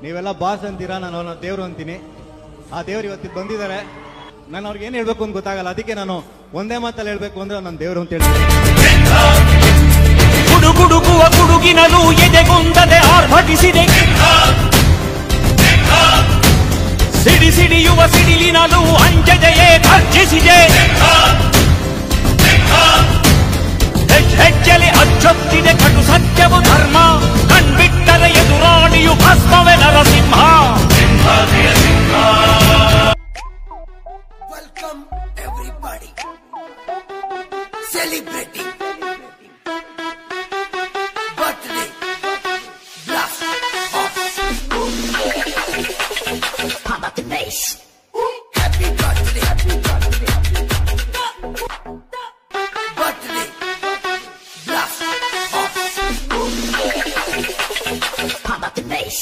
ನೀವೆಲ್ಲ ಬಾಸ್ ಅಂತೀರಾ, ನಾನು ಅವ್ರನ್ನ ದೇವ್ರು ಅಂತೀನಿ. ಆ ದೇವ್ರು ಇವತ್ತಿಗೆ ಬಂದಿದ್ದಾರೆ. ನಾನು ಅವ್ರಿಗೆ ಏನ್ ಹೇಳ್ಬೇಕು ಅಂತ ಗೊತ್ತಾಗಲ್ಲ. ಅದಕ್ಕೆ ನಾನು ಒಂದೇ ಮಾತಲ್ಲಿ ಹೇಳ್ಬೇಕು ಅಂದ್ರೆ ನನ್ನ ದೇವ್ರು ಅಂತ ಹೇಳ್ತೀನಿ. ಗುಡುಗುಡುಗುವ ಗುಡುಗಿನಲು ಎದೆಗುಂದದೆ ಆರ್ಭಟಿಸಿದೆ, ಸಿಡಿ ಸಿಡಿಯುವ ಸಿಡಿಲಿನಲು ಅಂಜದೆಯೇ ಗರ್ಜಿಸಿದೆ. ಹೆಜ್ಜೆಲಿ ಅಚ್ಚೊತ್ತಿದೆ ಕಟು ಸತ್ಯವು ಧರ್ಮ, ಕಣ್ಬಿಟ್ಟರೆ ಎದುರಾಣಿಯು ಭಸ್ಮವೇ Narasimha. Welcome everybody, celebrating birthday blast off. How about the bass? Happy birthday, happy birthday, birthday blast off. How about the bass?